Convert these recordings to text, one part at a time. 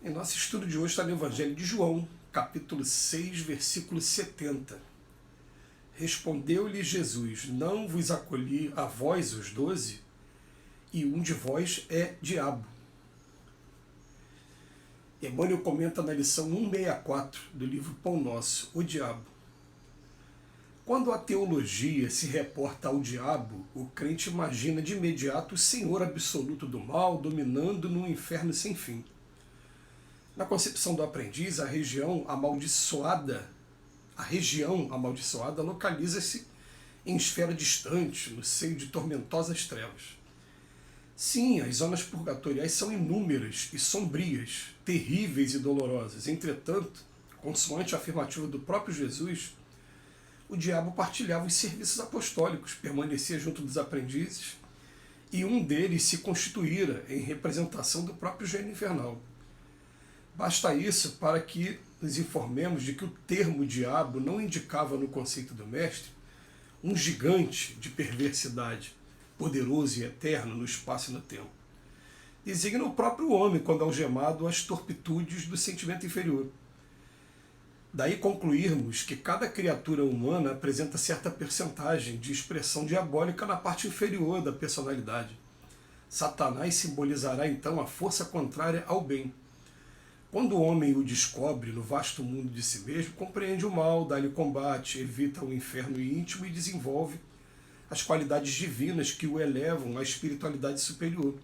Em nosso estudo de hoje está no Evangelho de João, capítulo 6, versículo 70. Respondeu-lhe Jesus: Não vos acolhi a vós os 12, e um de vós é diabo. Emmanuel comenta na lição 164 do livro Pão Nosso, o diabo. Quando a teologia se reporta ao diabo, o crente imagina de imediato o senhor absoluto do mal dominando num inferno sem fim. Na concepção do aprendiz, a região amaldiçoada localiza-se em esfera distante, no seio de tormentosas trevas. Sim, as zonas purgatoriais são inúmeras e sombrias, terríveis e dolorosas. Entretanto, consoante a afirmativa do próprio Jesus, o diabo partilhava os serviços apostólicos, permanecia junto dos aprendizes, e um deles se constituíra em representação do próprio gênio infernal. Basta isso para que nos informemos de que o termo diabo não indicava no conceito do mestre um gigante de perversidade, poderoso e eterno no espaço e no tempo. Designa o próprio homem quando algemado às torpitudes do sentimento inferior. Daí concluirmos que cada criatura humana apresenta certa percentagem de expressão diabólica na parte inferior da personalidade. Satanás simbolizará então a força contrária ao bem. Quando o homem o descobre no vasto mundo de si mesmo, compreende o mal, dá-lhe combate, evita o inferno íntimo e desenvolve as qualidades divinas que o elevam à espiritualidade superior.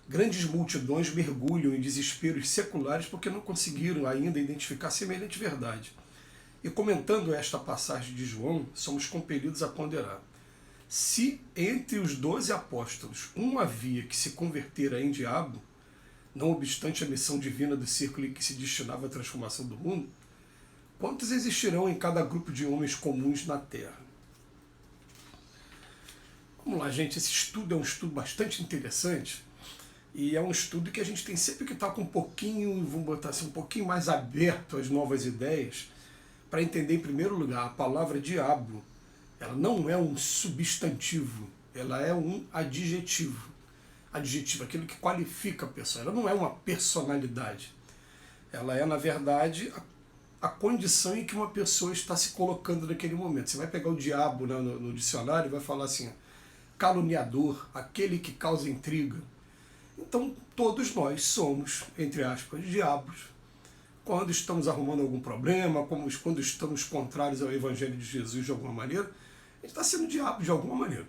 Grandes multidões mergulham em desesperos seculares porque não conseguiram ainda identificar semelhante verdade. E comentando esta passagem de João, somos compelidos a ponderar. Se entre os 12 apóstolos um havia que se convertera em diabo, não obstante a missão divina do círculo em que se destinava à transformação do mundo, quantos existirão em cada grupo de homens comuns na Terra? Vamos lá, gente, esse estudo é um estudo bastante interessante e é um estudo que a gente tem sempre que estar com um pouquinho, vamos botar assim, um pouquinho mais aberto às novas ideias, para entender, em primeiro lugar, a palavra diabo, ela não é um substantivo, ela é um adjetivo. Adjetivo, aquilo que qualifica a pessoa. Ela não é uma personalidade. Ela é, na verdade, a condição em que uma pessoa está se colocando naquele momento. Você vai pegar o diabo, né, no dicionário e vai falar assim, caluniador, aquele que causa intriga. Então, todos nós somos, entre aspas, diabos. Quando estamos arrumando algum problema, quando estamos contrários ao Evangelho de Jesus de alguma maneira, a gente está sendo diabo de alguma maneira.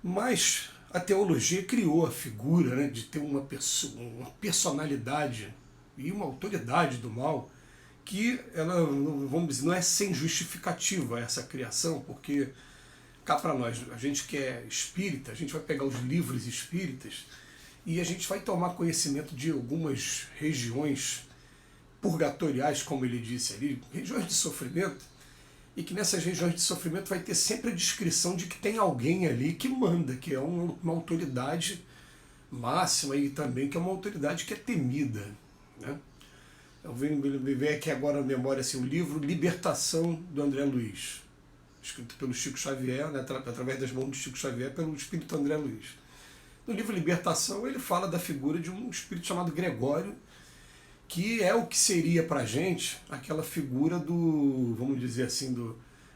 Mas a teologia criou a figura, né, de ter uma personalidade e uma autoridade do mal que ela, vamos dizer, não é sem justificativa essa criação, porque cá para nós, a gente que é espírita, a gente vai pegar os livros espíritas e a gente vai tomar conhecimento de algumas regiões purgatoriais, como ele disse ali, regiões de sofrimento, e que nessas regiões de sofrimento vai ter sempre a descrição de que tem alguém ali que manda, que é uma autoridade máxima e também que é uma autoridade que é temida, né? Eu venho me ver aqui agora na memória assim, o livro Libertação, do André Luiz, escrito pelo Chico Xavier, né, através das mãos do Chico Xavier, pelo espírito André Luiz. No livro Libertação ele fala da figura de um espírito chamado Gregório, que é o que seria para a gente aquela figura do, vamos dizer assim,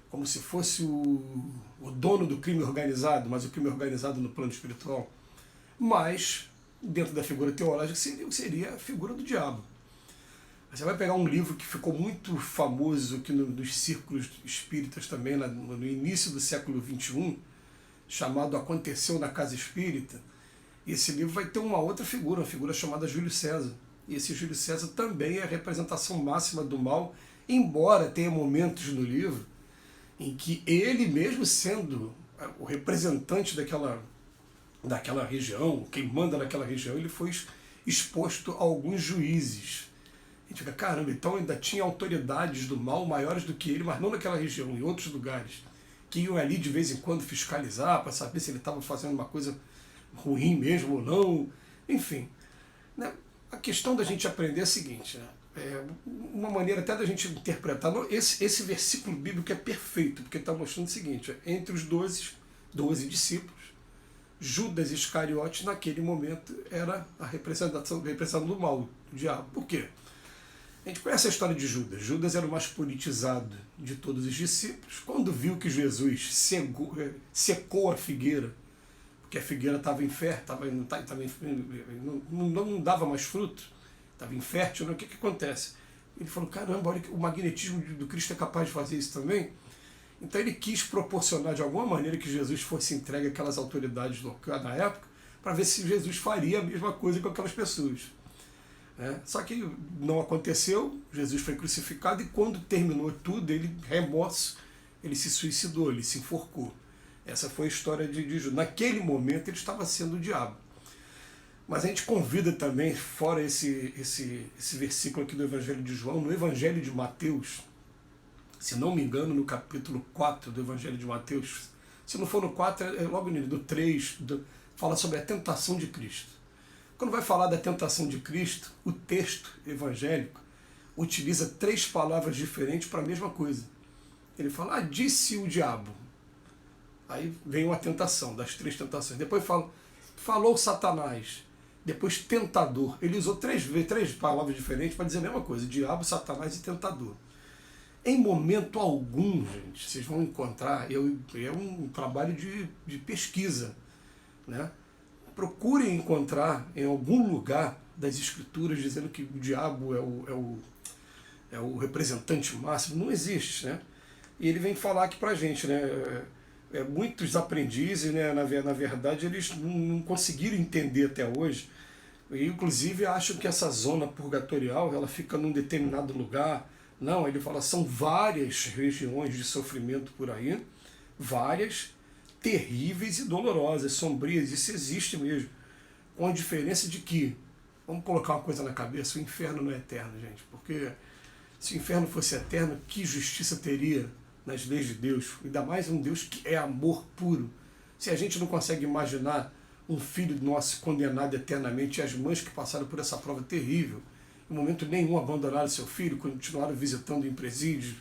como se fosse o dono do crime organizado, mas o crime organizado no plano espiritual. Mas, dentro da figura teológica, seria a figura do diabo. Você vai pegar um livro que ficou muito famoso aqui nos círculos espíritas também, no início do século XXI, chamado Aconteceu na Casa Espírita, e esse livro vai ter uma outra figura, uma figura chamada Júlio César. E esse Júlio César também é a representação máxima do mal, embora tenha momentos no livro em que ele, mesmo sendo o representante daquela região, quem manda naquela região, ele foi exposto a alguns juízes. A gente fica, caramba, então ainda tinha autoridades do mal maiores do que ele, mas não naquela região, em outros lugares, que iam ali de vez em quando fiscalizar para saber se ele estava fazendo uma coisa ruim mesmo ou não, enfim, né? A questão da gente aprender é a seguinte, né? Uma maneira até da gente interpretar, esse versículo bíblico é perfeito, porque está mostrando o seguinte, entre os 12 discípulos, Judas Iscariotes, naquele momento, era a representação do mal, do diabo. Por quê? A gente conhece a história de Judas. Judas era o mais politizado de todos os discípulos. Quando viu que Jesus secou a figueira, porque a figueira estava infértil, não dava mais fruto, estava infértil, né? O que acontece? Ele falou, caramba, olha que o magnetismo do Cristo é capaz de fazer isso também. Então ele quis proporcionar de alguma maneira que Jesus fosse entregue àquelas autoridades locais na época, para ver se Jesus faria a mesma coisa com aquelas pessoas. Só que não aconteceu, Jesus foi crucificado e quando terminou tudo, remorso, ele se suicidou, ele se enforcou. Essa foi a história de Judas. Naquele momento ele estava sendo o diabo. Mas a gente convida também, fora esse versículo aqui do Evangelho de João, no Evangelho de Mateus, se não me engano, no capítulo 4 do Evangelho de Mateus, se não for no 4, é logo no 3, fala sobre a tentação de Cristo. Quando vai falar da tentação de Cristo, o texto evangélico utiliza 3 palavras diferentes para a mesma coisa. Ele fala, disse o diabo. Aí vem uma tentação, das 3 tentações. Depois falou Satanás. Depois tentador. Ele usou 3 palavras diferentes para dizer a mesma coisa. Diabo, Satanás e tentador. Em momento algum, gente, vocês vão encontrar, é um trabalho de pesquisa, né? Procurem encontrar em algum lugar das escrituras dizendo que o diabo é o representante máximo. Não existe, né? E ele vem falar aqui pra gente, né? Muitos aprendizes, né, na verdade, eles não conseguiram entender até hoje, e inclusive acham que essa zona purgatorial ela fica num determinado lugar. Não, ele fala, são várias regiões de sofrimento por aí, várias, terríveis e dolorosas, sombrias, isso existe mesmo, com a diferença de que, vamos colocar uma coisa na cabeça, o inferno não é eterno, gente, porque se o inferno fosse eterno, que justiça teria nas leis de Deus? Ainda mais um Deus que é amor puro. Se a gente não consegue imaginar um filho nosso condenado eternamente e as mães que passaram por essa prova terrível, em momento nenhum abandonaram seu filho, continuaram visitando em presídios,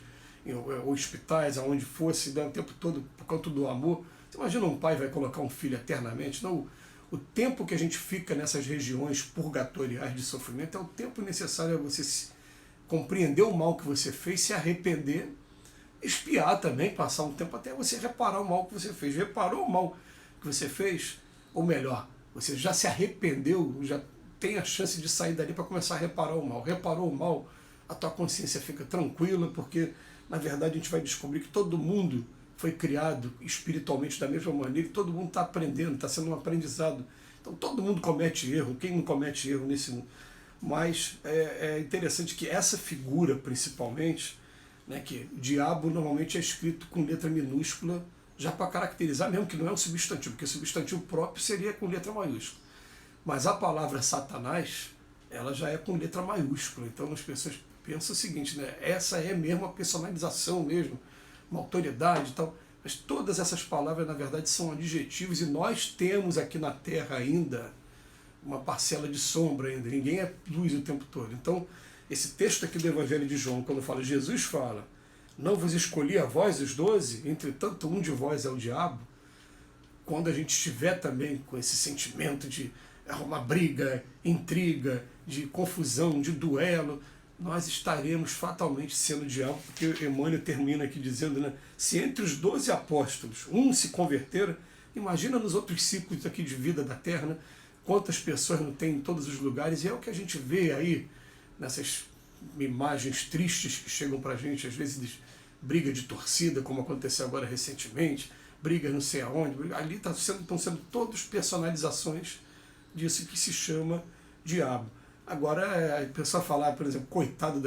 em hospitais, aonde fosse, o tempo todo por conta do amor. Você imagina um pai vai colocar um filho eternamente? Não, o tempo que a gente fica nessas regiões purgatoriais de sofrimento é o tempo necessário a você compreender o mal que você fez, se arrepender, espiar também, passar um tempo até você reparar o mal que você fez. Reparou o mal que você fez? Ou melhor, você já se arrependeu, já tem a chance de sair dali para começar a reparar o mal. Reparou o mal, a tua consciência fica tranquila, porque na verdade a gente vai descobrir que todo mundo foi criado espiritualmente da mesma maneira e todo mundo está aprendendo, está sendo um aprendizado. Então todo mundo comete erro, quem não comete erro nesse mundo? Mas é interessante que essa figura, principalmente, né, que diabo normalmente é escrito com letra minúscula, já para caracterizar mesmo que não é um substantivo, porque o substantivo próprio seria com letra maiúscula. Mas a palavra Satanás, ela já é com letra maiúscula. Então as pessoas pensam o seguinte, né, essa é mesmo a personalização mesmo, uma autoridade e tal. Mas todas essas palavras, na verdade, são adjetivos e nós temos aqui na Terra ainda uma parcela de sombra ainda. Ninguém é luz o tempo todo. Então, esse texto aqui do Evangelho de João, quando fala, Jesus fala, não vos escolhi a vós, os 12, entretanto um de vós é o diabo. Quando a gente estiver também com esse sentimento de uma briga, intriga, de confusão, de duelo, nós estaremos fatalmente sendo o diabo, porque Emmanuel termina aqui dizendo, né, se entre os 12 apóstolos um se converter, imagina nos outros ciclos aqui de vida da Terra, né, quantas pessoas não tem em todos os lugares, e é o que a gente vê aí nessas imagens tristes que chegam pra gente, às vezes briga de torcida, como aconteceu agora recentemente, briga não sei aonde, ali estão sendo todas personalizações disso que se chama diabo. Agora, a pessoa falar, por exemplo, coitado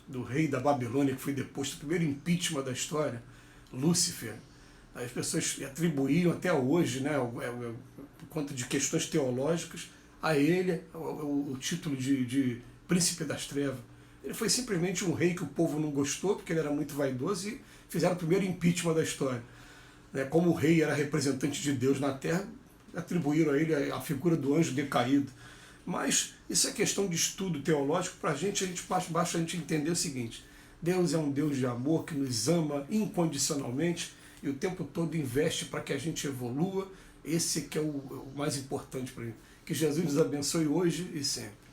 do rei da Babilônia que foi deposto, o primeiro impeachment da história, Lúcifer, as pessoas atribuíam até hoje, né, por conta de questões teológicas, a ele o título de príncipe das trevas. Ele foi simplesmente um rei que o povo não gostou, porque ele era muito vaidoso, e fizeram o primeiro impeachment da história. Como o rei era representante de Deus na terra, atribuíram a ele a figura do anjo decaído. Mas isso é questão de estudo teológico. Para a gente basta a gente entender o seguinte: Deus é um Deus de amor que nos ama incondicionalmente e o tempo todo investe para que a gente evolua Esse que é o mais importante para mim. Que Jesus nos abençoe hoje e sempre.